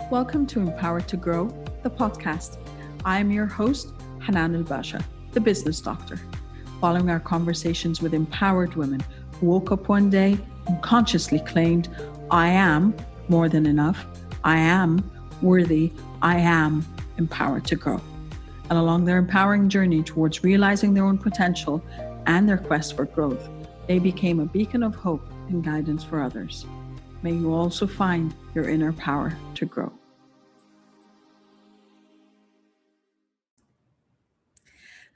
Welcome to Empowered to Grow, the podcast. I am your host, Hanan Basha, the business doctor. Following our conversations with empowered women who woke up one day and consciously claimed, I am more than enough, I am worthy, I am empowered to grow. And along their empowering journey towards realizing their own potential and their quest for growth, they became a beacon of hope and guidance for others. May you also find your inner power to grow.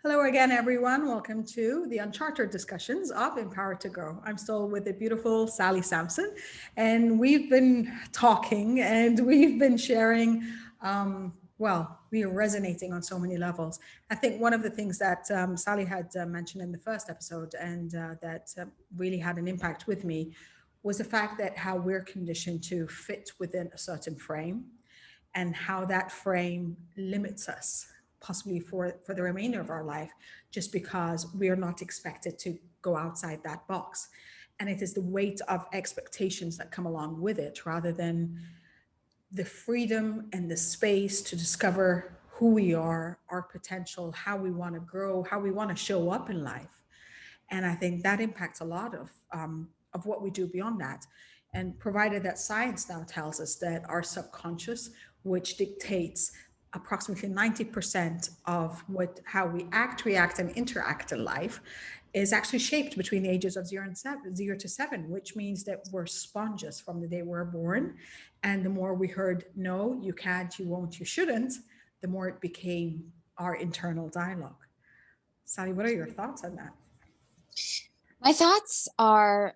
Hello again, everyone. Welcome to the Unchartered discussions of Empowered to Grow. I'm still with the beautiful Sally Sampson, and we've been talking and we've been sharing, we are resonating on so many levels. I think one of the things that Sally had mentioned in the first episode and that really had an impact with me was the fact that how we're conditioned to fit within a certain frame and how that frame limits us possibly for the remainder of our life, just because we are not expected to go outside that box. And it is the weight of expectations that come along with it, rather than the freedom and the space to discover who we are, our potential, how we want to grow, how we want to show up in life. And I think that impacts a lot of what we do beyond that. And provided that science now tells us that our subconscious, which dictates approximately 90% of how we act, react, and interact in life, is actually shaped between the ages of 0 to 7, which means that we're sponges from the day we're born. And the more we heard, no, you can't, you won't, you shouldn't, the more it became our internal dialogue. Sally, what are your thoughts on that? My thoughts are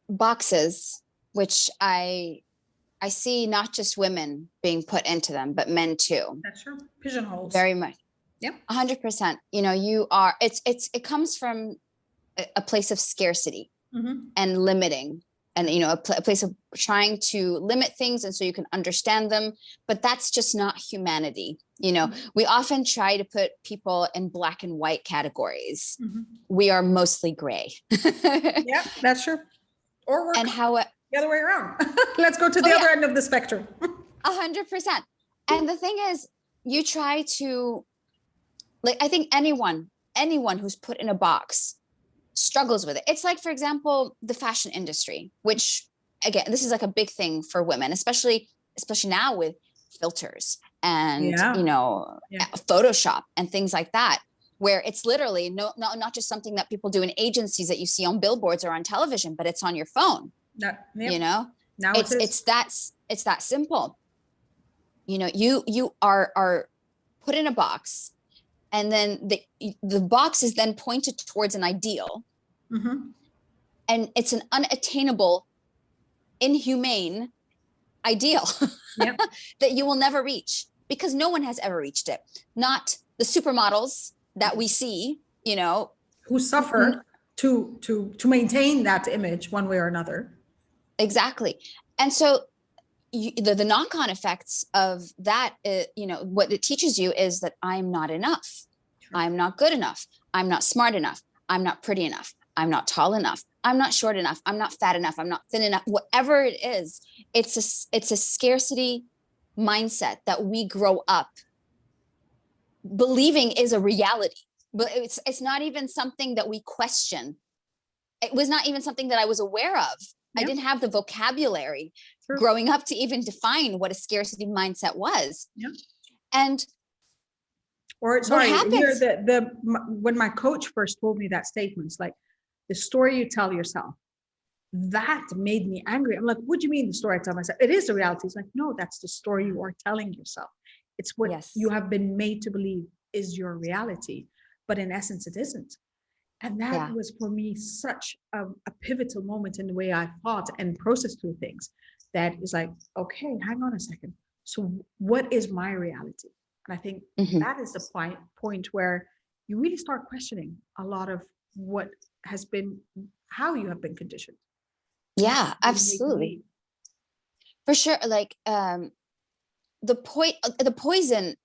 boxes, which I see not just women being put into them, but men too. That's true. Pigeonholes. Very much. Yep. 100%. It comes from a place of scarcity and limiting, and, a place of trying to limit things. And so you can understand them, but that's just not humanity. We often try to put people in black and white categories. We are mostly gray. Yeah, that's true. Or we're the other way around. Let's go to the other end of the spectrum. 100%. And the thing is, you try to, I think anyone who's put in a box struggles with it. It's like, for example, the fashion industry, which, again, this is like a big thing for women, especially now with filters and, Photoshop and things like that, where it's literally not just something that people do in agencies that you see on billboards or on television, but it's on your phone. Now it's that simple. You are put in a box, and then the box is then pointed towards an ideal, and it's an unattainable, inhumane ideal that you will never reach, because no one has ever reached it. Not the supermodels that we see, who suffer to maintain that image one way or another. Exactly. And so the knock-on effects of that, what it teaches you is that I'm not enough. Sure. I'm not good enough. I'm not smart enough. I'm not pretty enough. I'm not tall enough. I'm not short enough. I'm not fat enough. I'm not thin enough. Whatever it is, it's a scarcity mindset that we grow up believing is a reality. But it's not even something that we question. It was not even something that I was aware of. I didn't have the vocabulary growing up to even define what a scarcity mindset was. Yep. And when my coach first told me that statement, it's like, the story you tell yourself, that made me angry. I'm like, what do you mean the story I tell myself? It is a reality. It's like, no, that's the story you are telling yourself. It's what you have been made to believe is your reality, but in essence, it isn't. And that was for me such a pivotal moment in the way I thought and processed through things. That is like, okay, hang on a second. So what is my reality? And I think that is the point where you really start questioning a lot of what has been, how you have been conditioned. Yeah, absolutely. For sure. Like the poison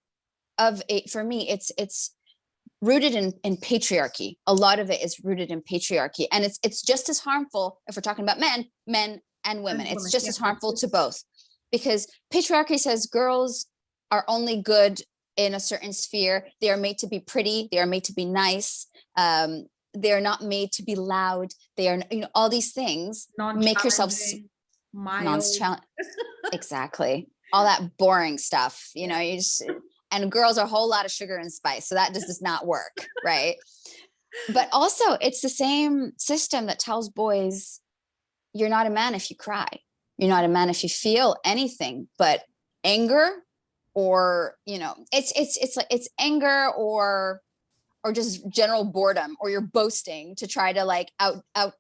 of it, for me, it's rooted in patriarchy. A lot of it is rooted in patriarchy, and it's just as harmful if we're talking about men and women. It's just as harmful to both, because patriarchy says girls are only good in a certain sphere. They are made to be pretty. They are made to be nice. They are not made to be loud. They are, all these things. Make yourself mild. Exactly. All that boring stuff, you just, and girls are a whole lot of sugar and spice. So that just does not work. Right. But also it's the same system that tells boys, you're not a man if you cry. You're not a man if you feel anything but anger, or, it's like, it's anger or just general boredom, or you're boasting to try to like outdo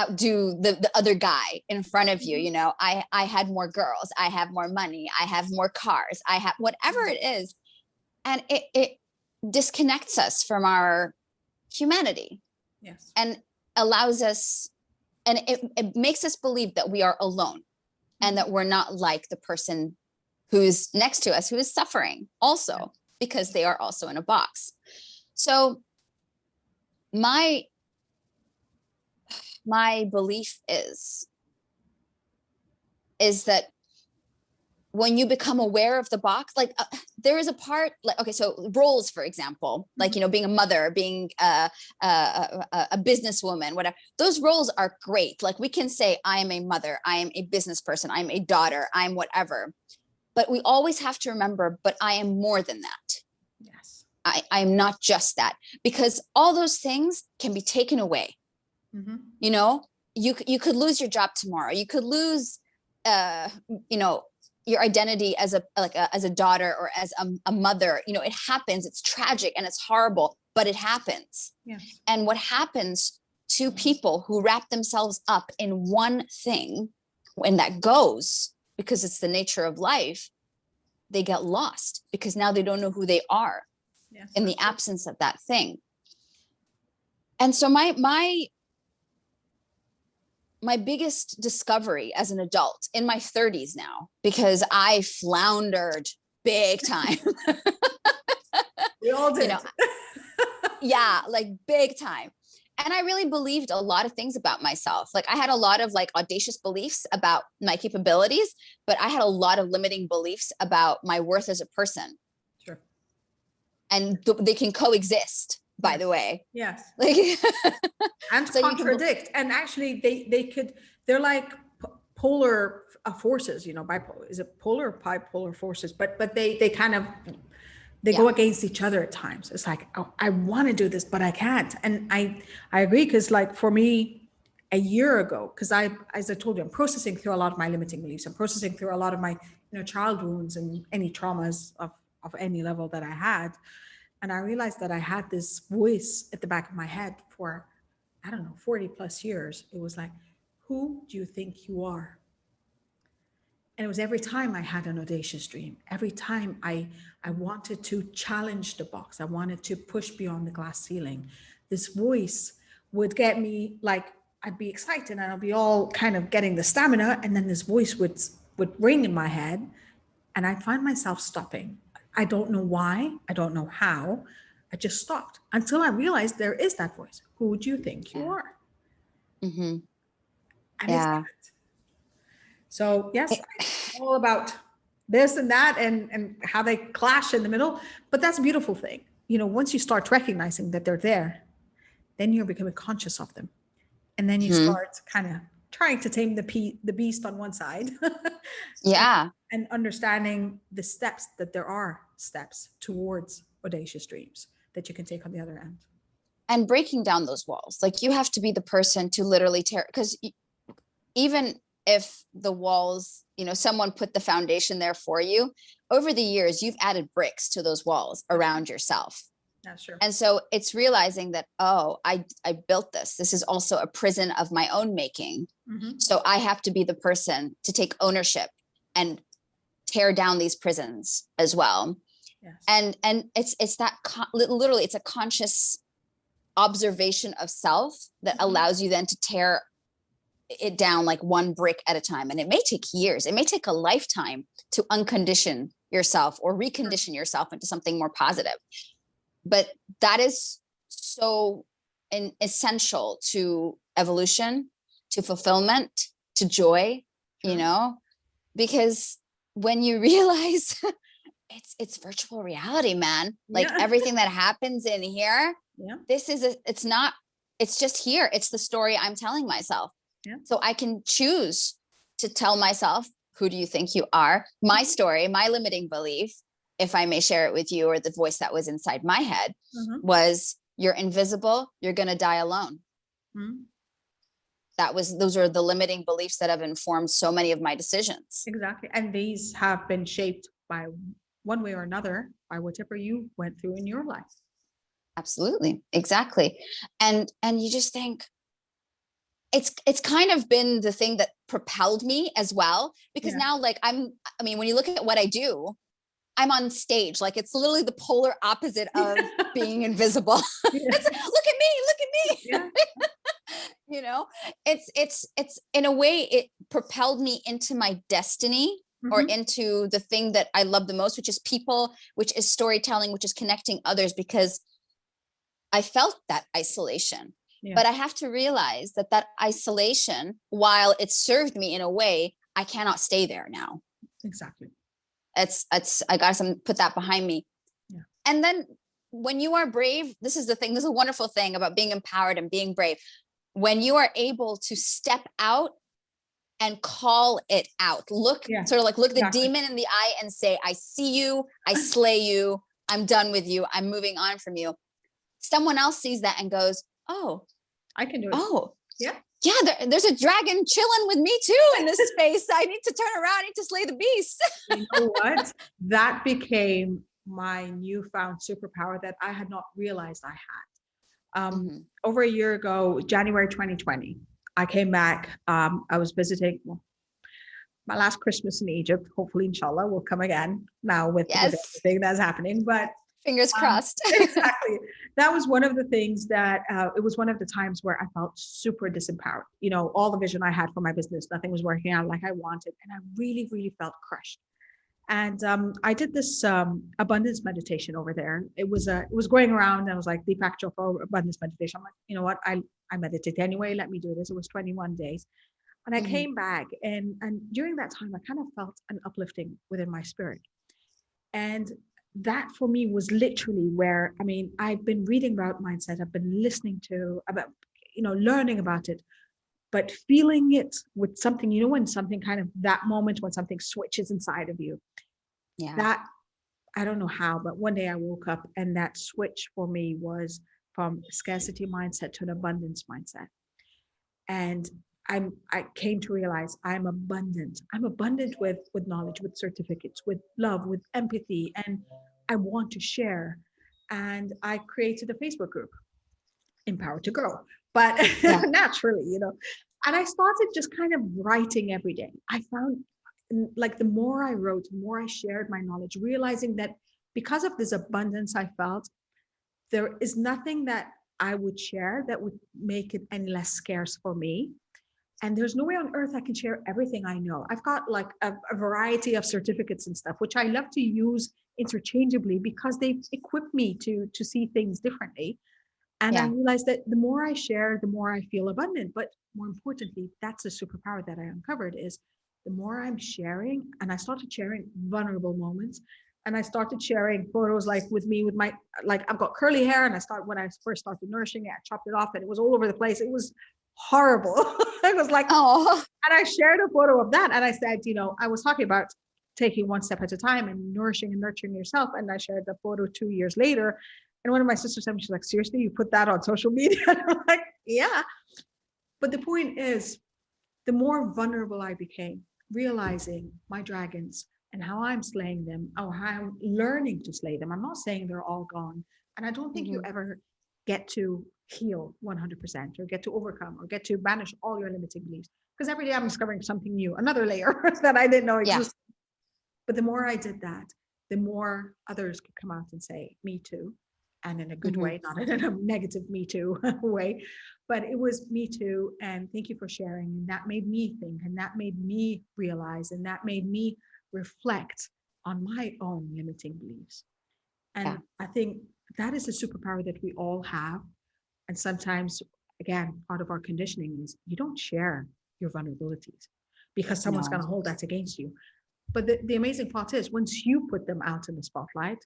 the other guy in front of you. I had more girls, I have more money, I have more cars, I have whatever it is. And it disconnects us from our humanity. Yes. And allows us, and it makes us believe that we are alone, and that we're not like the person who's next to us, who is suffering also, because they are also in a box. So my belief is that when you become aware of the box, like there is a part, like, okay, so roles, for example, like, being a mother, being a businesswoman, whatever, those roles are great. Like we can say, I am a mother, I am a business person, I'm a daughter, I'm whatever. But we always have to remember, but I am more than that. Yes. I am not just that, because all those things can be taken away. Mm-hmm. You could lose your job tomorrow. You could lose, your identity as a daughter or as a mother. It happens. It's tragic and it's horrible, but it happens. Yes. And what happens to people who wrap themselves up in one thing, when that goes, because it's the nature of life, they get lost, because now they don't know who they are. Yes, in the absence of that thing. And so my biggest discovery as an adult in my 30s now, because I floundered big time. We all did. Yeah, like big time. And I really believed a lot of things about myself. Like I had a lot of like audacious beliefs about my capabilities, but I had a lot of limiting beliefs about my worth as a person. Sure. And they can coexist, by the way. Yes. Like and so contradict. And actually they're like polar forces, bipolar. Is it polar or bipolar forces? But they kind of, they go against each other at times. It's like, oh, I want to do this, but I can't. And I agree, because like for me a year ago, because as I told you, I'm processing through a lot of my limiting beliefs. I'm processing through a lot of my, child wounds and any traumas of any level that I had. And I realized that I had this voice at the back of my head for, 40 plus years. It was like, who do you think you are? And it was every time I had an audacious dream, every time I wanted to challenge the box, I wanted to push beyond the glass ceiling, this voice would get me, like, I'd be excited and I'd be all kind of getting the stamina. And then this voice would ring in my head and I'd find myself stopping. I don't know why, I don't know how, I just stopped until I realized there is that voice. Who do you think you are? Mm-hmm. And it's so yes, it's all about this and that and how they clash in the middle. But that's a beautiful thing. Once you start recognizing that they're there, then you're becoming conscious of them. And then you start kind of trying to tame the beast on one side. Yeah. And understanding the steps, that there are steps towards audacious dreams that you can take on the other end. And breaking down those walls. Like you have to be the person to literally tear, because even if the walls, someone put the foundation there for you, over the years, you've added bricks to those walls around yourself. That's true. And so it's realizing that, I built this. This is also a prison of my own making. Mm-hmm. So I have to be the person to take ownership and tear down these prisons as well. Yes. And it's that literally it's a conscious observation of self that allows you then to tear it down like one brick at a time. And it may take years, it may take a lifetime to uncondition yourself or recondition yourself into something more positive. But that is so essential to evolution, to fulfillment, to joy, because when you realize it's virtual reality, man. Like Yeah. everything that happens in here, Yeah. it's just here. It's the story I'm telling myself. Yeah. So I can choose to tell myself, who do you think you are? My story, my limiting belief, if I may share it with you, or the voice that was inside my head was, you're invisible, you're going to die alone. Mhm. Those are the limiting beliefs that have informed so many of my decisions. Exactly. And these have been shaped by one way or another by whatever you went through in your life. Absolutely. Exactly. And you just think it's kind of been the thing that propelled me as well, because now, like, I mean, when you look at what I do, I'm on stage. Like, it's literally the polar opposite of being invisible. It's like, look at me. Yeah. You know, it's in a way, it propelled me into my destiny, or into the thing that I love the most, which is people, which is storytelling, which is connecting others, because I felt that isolation. Yeah. But I have to realize that isolation, while it served me in a way, I cannot stay there now. Exactly. It's I gotta put that behind me. Yeah. And then when you are brave, this is the thing, this is a wonderful thing about being empowered and being brave. When you are able to step out and call it out, look the demon in the eye and say, I see you, I slay you, I'm done with you, I'm moving on from you. Someone else sees that and goes, oh, I can do it. Oh, yeah. There's a dragon chilling with me too in this space. I need to turn around, I need to slay the beast. You know what? That became my newfound superpower that I had not realized I had. Over a year ago, January 2020, I came back. I was visiting my last Christmas in Egypt. Hopefully, inshallah, will come again now with everything that's happening. But fingers crossed. Exactly. That was one of the things that it was one of the times where I felt super disempowered. You know, all the vision I had for my business, nothing was working out like I wanted. And I really, really felt crushed. And I did this abundance meditation over there. It was going around, and I was like, de facto for abundance meditation. I'm like, you know what? I meditate anyway. Let me do this. It was 21 days. And I came back, and during that time, I kind of felt an uplifting within my spirit. And that for me was literally where, I mean, I've been reading about mindset. I've been listening to about, learning about it, but feeling it with something, when something kind of that moment when something switches inside of you. Yeah. That, I don't know how, but one day I woke up and that switch for me was from scarcity mindset to an abundance mindset. And I came to realize I'm abundant. I'm abundant with knowledge, with certificates, with love, with empathy, and I want to share. And I created a Facebook group, Empowered to Grow, but naturally, and I started just kind of writing every day. I found like the more I wrote, the more I shared my knowledge, realizing that because of this abundance I felt, there is nothing that I would share that would make it any less scarce for me. And there's no way on earth I can share everything I know. I've got like a variety of certificates and stuff, which I love to use interchangeably because they equip me to see things differently. And I realized that the more I share, the more I feel abundant. But more importantly, that's a superpower that I uncovered is the more I'm sharing, and I started sharing vulnerable moments. And I started sharing photos like with me, with my, like I've got curly hair, and when I first started nourishing it, I chopped it off and it was all over the place. It was horrible. I was like, oh, and I shared a photo of that. And I said, I was talking about taking one step at a time and nourishing and nurturing yourself. And I shared the photo 2 years later. And one of my sisters said, she's like, seriously, you put that on social media? And I'm like, yeah. But the point is, the more vulnerable I became, realizing my dragons and how I'm slaying them, or how I'm learning to slay them. I'm not saying they're all gone. And I don't think you ever get to heal 100% or get to overcome or get to banish all your limiting beliefs. Because every day I'm discovering something new, another layer that I didn't know existed. But the more I did that, the more others could come out and say, me too. And in a good way, not in a negative me too way, but it was me too. And thank you for sharing. And that made me think, and that made me realize, and that made me reflect on my own limiting beliefs. And I think that is a superpower that we all have. And sometimes, again, part of our conditioning is you don't share your vulnerabilities because someone's No. going to hold that against you. But the amazing part is once you put them out in the spotlight,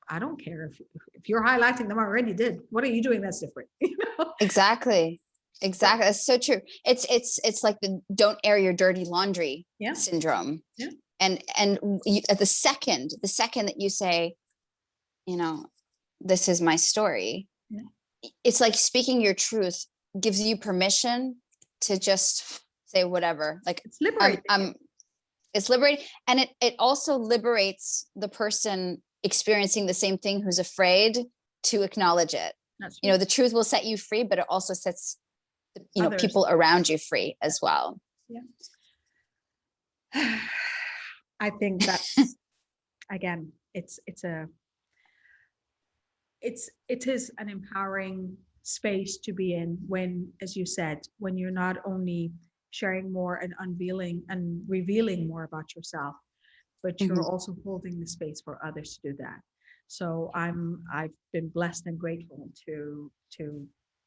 I don't care if you're highlighting them, I already did. What are you doing that's different? You know? Exactly. That's so true. It's like the don't air your dirty laundry syndrome. Yeah. And you, at the second that you say, you know, this is my story, it's like speaking your truth gives you permission to just say whatever. Like it's liberating. It's liberating, and it also liberates the person experiencing the same thing who's afraid to acknowledge it. That's you know, the truth will set you free, but it also sets others, people around you free as well. Yeah. I think that's again, it is an empowering space to be in when, as you said, when you're not only sharing more and unveiling and revealing more about yourself, but you're also holding the space for others to do that. So I've been blessed and grateful to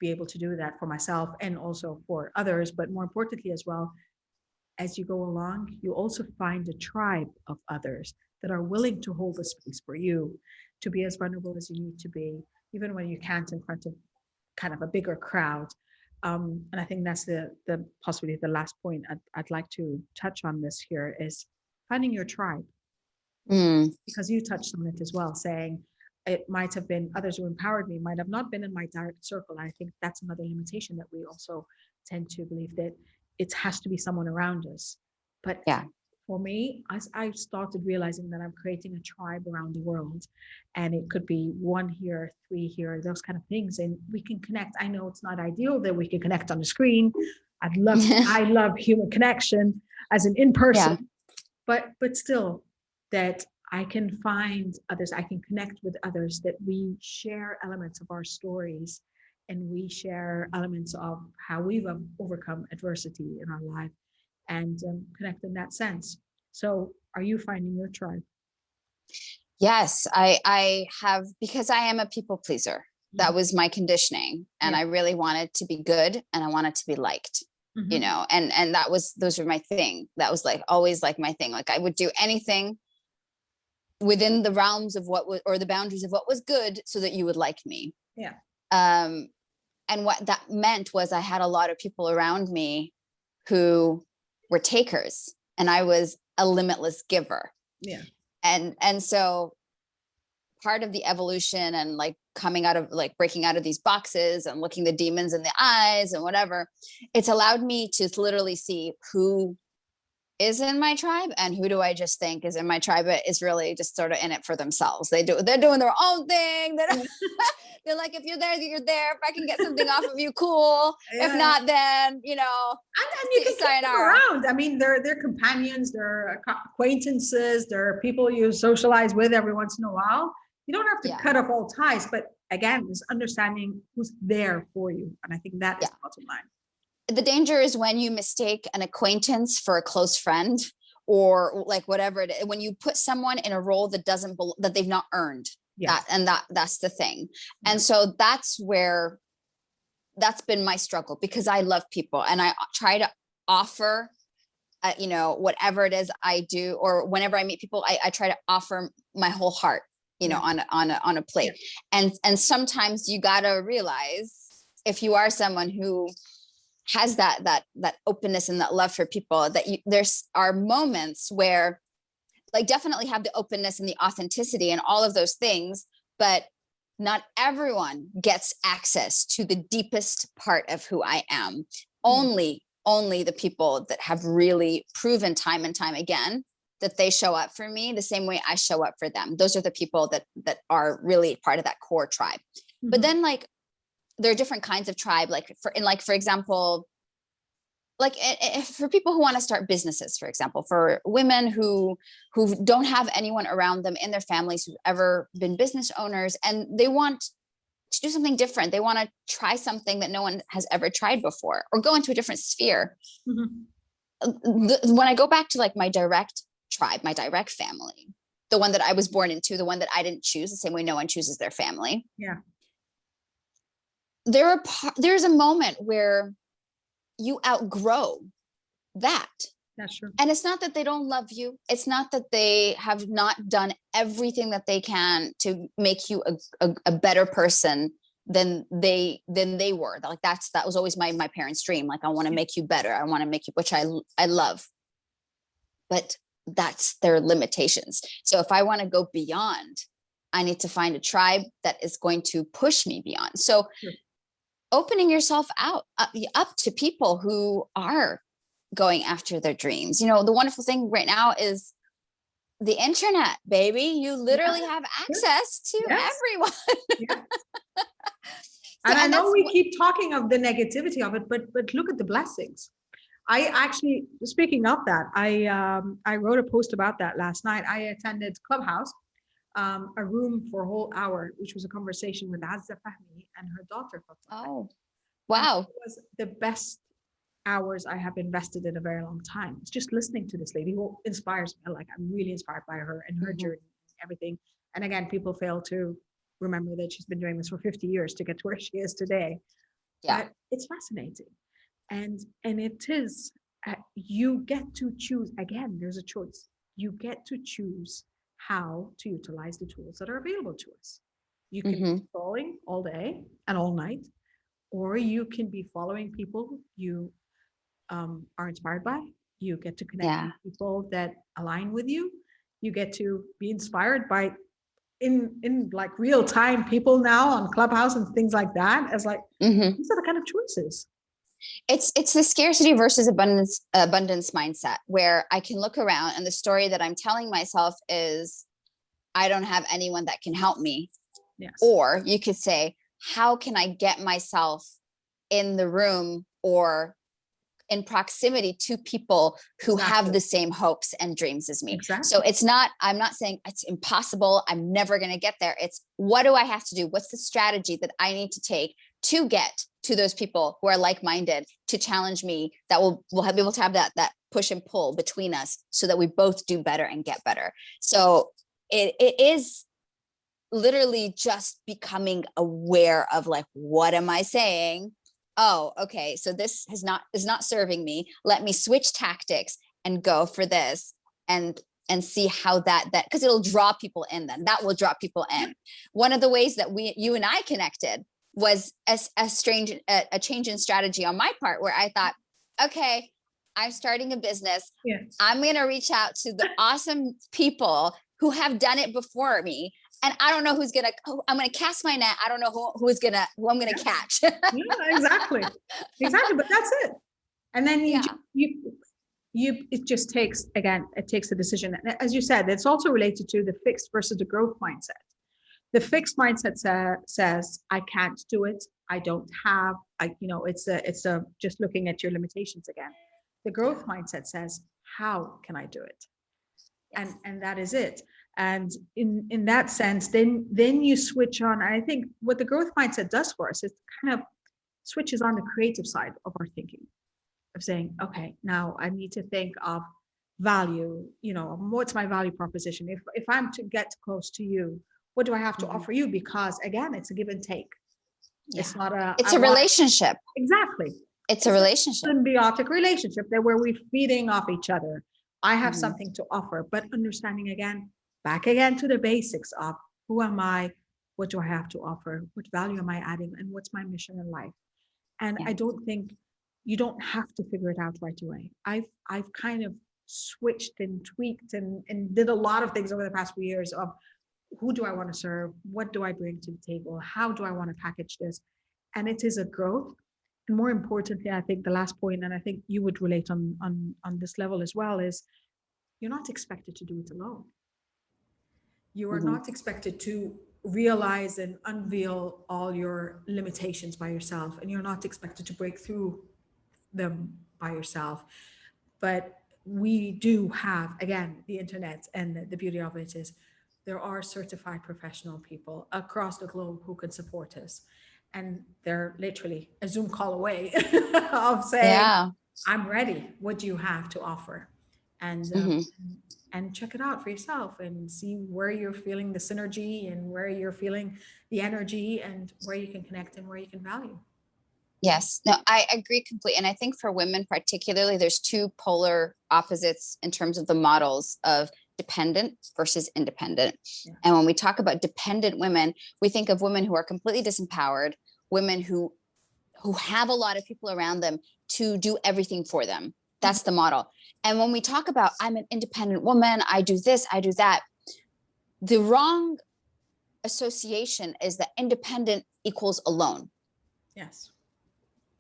be able to do that for myself and also for others, but more importantly as well, as you go along, you also find a tribe of others that are willing to hold a space for you, to be as vulnerable as you need to be, even when you can't in front of kind of a bigger crowd. And I think that's the possibly the last point I'd like to touch on this here is finding your tribe. Because you touched on it as well, saying it might have been others who empowered me, might have not been in my direct circle. I think that's another limitation that we also tend to believe that it has to be someone around us. But for me, I started realizing that I'm creating a tribe around the world, and it could be 1 here, 3 here, those kind of things, and we can connect. I know it's not ideal that we can connect on the screen. I love human connection as an in-person, but still that I can find others, I can connect with others, that we share elements of our stories and we share elements of how we've overcome adversity in our life and connect in that sense. So are you finding your tribe? Yes, I have, because I am a people pleaser. That was my conditioning. And I really wanted to be good and I wanted to be liked, you know, and those were my thing. That was like always like my thing. Like I would do anything within the realms of what was, or the boundaries of what was good so that you would like me. Yeah. And what that meant was I had a lot of people around me who were takers and I was a limitless giver. Yeah. And so part of the evolution and like coming out of like breaking out of these boxes and looking the demons in the eyes and whatever, it's allowed me to literally see who is in my tribe and who do I just think is in my tribe, but is really just sort of in it for themselves. They're doing their own thing. They're like, if you're there, you're there. If I can get something off of you, cool. If not, then, you know, and you can keep them around. I mean, they're companions, they're acquaintances, they're people you socialize with every once in a while. You don't have to cut off all ties, but again, is understanding who's there for you. And I think that is the bottom line. The danger is when you mistake an acquaintance for a close friend or like whatever it is, when you put someone in a role that that they've not earned. That's the thing. And so that's been my struggle, because I love people and I try to offer, you know, whatever it is I do, or whenever I meet people, I try to offer my whole heart, you know, on a plate. And sometimes you gotta realize, if you are someone who has that openness and that love for people, that there's are moments where, like, definitely have the openness and the authenticity and all of those things, but not everyone gets access to the deepest part of who I am. Only the people that have really proven time and time again that they show up for me the same way I show up for them. Those are the people that are really part of that core tribe. But then, like, there are different kinds of tribe, for example, like for people who want to start businesses, for example, for women who don't have anyone around them in their families who've ever been business owners, and they want to do something different. They want to try something that no one has ever tried before, or go into a different sphere. When I go back to like my direct tribe, my direct family, the one that I was born into, the one that I didn't choose, the same way no one chooses their family. Yeah. There's a moment where you outgrow that. That's true. And it's not that they don't love you. It's not that they have not done everything that they can to make you a better person than they were. Like that was always my parents' dream. Like, I want to make you better. I want to make you, which I love. But that's their limitations. So if I want to go beyond, I need to find a tribe that is going to push me beyond. So opening yourself up to people who are going after their dreams. You know, the wonderful thing right now is the internet, baby. You literally have access to everyone. And I know we keep talking of the negativity of it, but look at the blessings. I actually, speaking of that, I wrote a post about that last night. I attended Clubhouse, a room for a whole hour, which was a conversation with Azza Fahmy and her daughter. Oh, wow. And it was the best hours I have invested in a very long time. It's just listening to this lady who inspires me. Like, I'm really inspired by her and her journey, everything. And again, people fail to remember that she's been doing this for 50 years to get to where she is today. Yeah. But it's fascinating. And it is, you get to choose, again, there's a choice. You get to choose how to utilize the tools that are available to us. You can be scrolling all day and all night, or you can be following people you are inspired by. You get to connect with people that align with you. You get to be inspired by in like real time people now on Clubhouse and things like that. As like, these are the kind of choices. It's the scarcity versus abundance mindset, where I can look around and the story that I'm telling myself is, I don't have anyone that can help me. Yes. Or you could say, how can I get myself in the room or in proximity to people who have the same hopes and dreams as me. Exactly. So I'm not saying it's impossible, I'm never going to get there. It's, what do I have to do? What's the strategy that I need to take to get to those people who are like-minded, to challenge me, that we'll be able to have that push and pull between us so that we both do better and get better. So it is literally just becoming aware of, like, what am I saying? Oh, okay, so this is not serving me. Let me switch tactics and go for this, and see how that because it'll draw people in. Then that will draw people in. One of the ways that you and I connected was a change in strategy on my part, where I thought, okay, I'm starting a business. Yes. I'm going to reach out to the awesome people who have done it before me. And I don't know who's gonna. I'm gonna cast my net. I don't know who I'm gonna catch. Yeah, exactly. But that's it. And then it just takes, again, it takes a decision. And as you said, it's also related to the fixed versus the growth mindset. The fixed mindset says, I can't do it. I don't have. It's just looking at your limitations again. The growth mindset says, how can I do it? Yes. And that is it. And in that sense, then you switch on. I think what the growth mindset does for us is kind of switches on the creative side of our thinking, of saying, okay, now I need to think of value. What's my value proposition? If I'm to get close to you, what do I have to offer you? Because again, it's a give and take. Yeah. It's not a relationship. Exactly. It's a relationship. Symbiotic relationship that where we're feeding off each other. I have something to offer, but understanding again, back again to the basics of who am I, what do I have to offer, what value am I adding, and what's my mission in life. And I don't think you don't have to figure it out right away. I've kind of switched and tweaked and did a lot of things over the past few years of who do I want to serve, what do I bring to the table, how do I want to package this, and it is a growth. And more importantly, I think the last point, and I think you would relate on this level as well, is you're not expected to do it alone. You are not expected to realize and unveil all your limitations by yourself, and you're not expected to break through them by yourself. But we do have, again, the internet, and the beauty of it is there are certified professional people across the globe who can support us. And they're literally a Zoom call away of saying, I'm ready. What do you have to offer? And check it out for yourself and see where you're feeling the synergy and where you're feeling the energy and where you can connect and where you can value. Yes, no, I agree completely. And I think for women particularly, there's two polar opposites in terms of the models of dependent versus independent. Yeah. And when we talk about dependent women, we think of women who are completely disempowered, women who have a lot of people around them to do everything for them. That's the model. And when we talk about I'm an independent woman, I do this, I do that, the wrong association is that independent equals alone. Yes.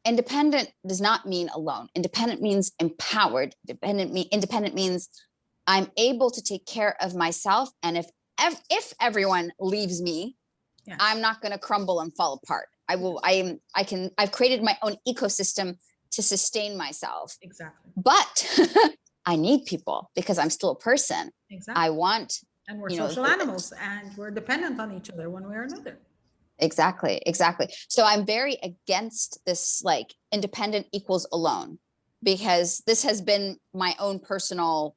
Independent does not mean alone. Independent means empowered. Independent means I'm able to take care of myself. And if everyone leaves me, Yes. I'm not going to crumble and fall apart. I've created my own ecosystem to sustain myself. Exactly. But I need people because I'm still a person. Exactly. I want, and we're social animals, and we're dependent on each other one way or another. Exactly. So I'm very against this, like, independent equals alone, because this has been my own personal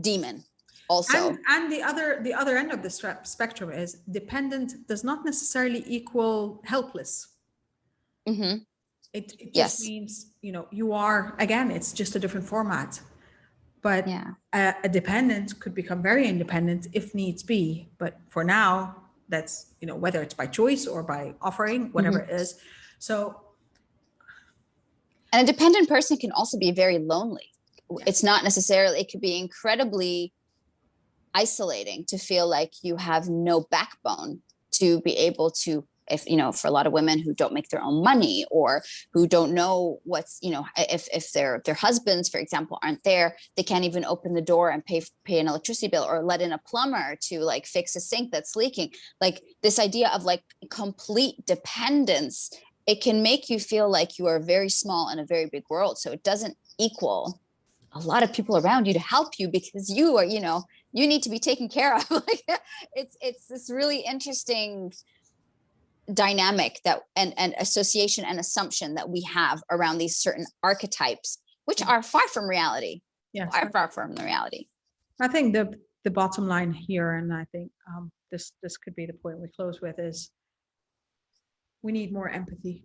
demon also. And the other end of the spectrum is dependent does not necessarily equal helpless. Mm-hmm. It just means, you are, again, it's just a different format. But a dependent could become very independent if needs be. But for now, that's, whether it's by choice or by offering, whatever it is. So. And a dependent person can also be very lonely. Yes. It's not necessarily, it could be incredibly isolating to feel like you have no backbone to be able to, if, for a lot of women who don't make their own money, or who don't know what's, if their husbands, for example, aren't there, they can't even open the door and pay an electricity bill, or let in a plumber to, like, fix a sink that's leaking. Like, this idea of, like, complete dependence, it can make you feel like you are very small in a very big world. So it doesn't equal a lot of people around you to help you, because you are, you need to be taken care of. Like, it's this really interesting dynamic that and association and assumption that we have around these certain archetypes, which are far from reality. Yes, far from the reality. I think the bottom line here, and I think this could be the point we close with, is we need more empathy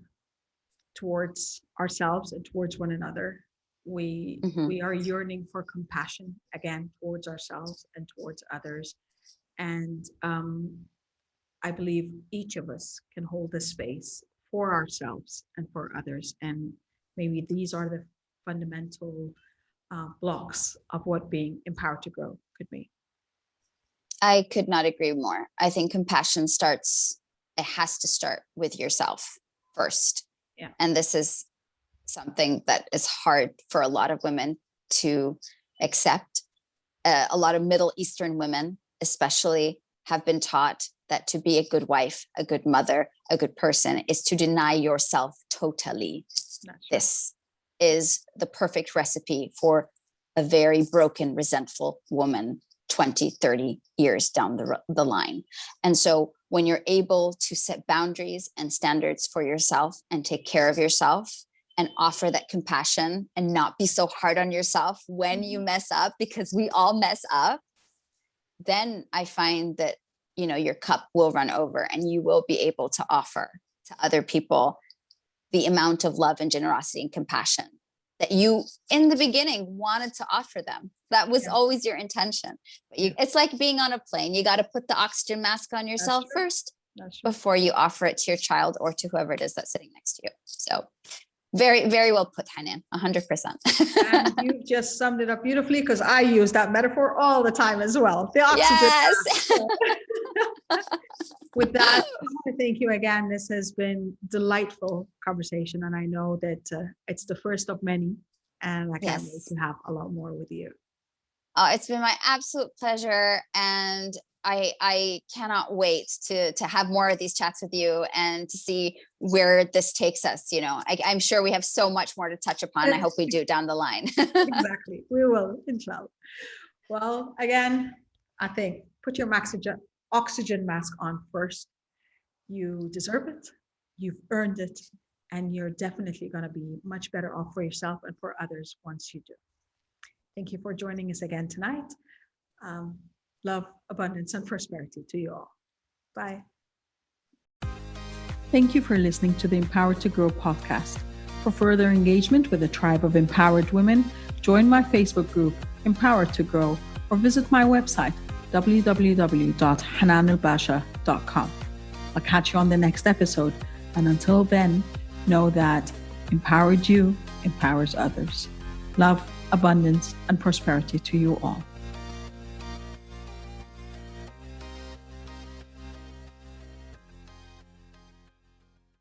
towards ourselves and towards one another. We are yearning for compassion again towards ourselves and towards others, and I believe each of us can hold the space for ourselves and for others. And maybe these are the fundamental blocks of what being empowered to grow could be. I could not agree more. I think compassion it has to start with yourself first. Yeah. And this is something that is hard for a lot of women to accept. A lot of Middle Eastern women, especially, have been taught that to be a good wife, a good mother, a good person is to deny yourself totally. This is the perfect recipe for a very broken, resentful woman 20, 30 years down the line. And so when you're able to set boundaries and standards for yourself and take care of yourself and offer that compassion and not be so hard on yourself when you mess up, because we all mess up, then I find that, your cup will run over and you will be able to offer to other people the amount of love and generosity and compassion that you in the beginning wanted to offer them. That was always your intention. But it's like being on a plane. You got to put the oxygen mask on yourself first before you offer it to your child or to whoever it is that's sitting next to you. So very, very well put, Hanan, 100%. And you just summed it up beautifully, because I use that metaphor all the time as well. The oxygen. Yes. With that, I want to thank you again. This has been delightful conversation, and I know that it's the first of many, and I can't wait to have a lot more with you. It's been my absolute pleasure, and I cannot wait to have more of these chats with you and to see where this takes us. I'm sure we have so much more to touch upon. I hope we do down the line. Exactly. We will, inshallah. Well, again, I think put your oxygen mask on first. You deserve it. You've earned it. And you're definitely going to be much better off for yourself and for others once you do. Thank you for joining us again tonight. Love, abundance, and prosperity to you all. Bye. Thank you for listening to the Empowered to Grow podcast. For further engagement with a tribe of empowered women, join my Facebook group, Empowered to Grow, or visit my website, www.hananulbasha.com. I'll catch you on the next episode. And until then, know that empowered you empowers others. Love, abundance, and prosperity to you all.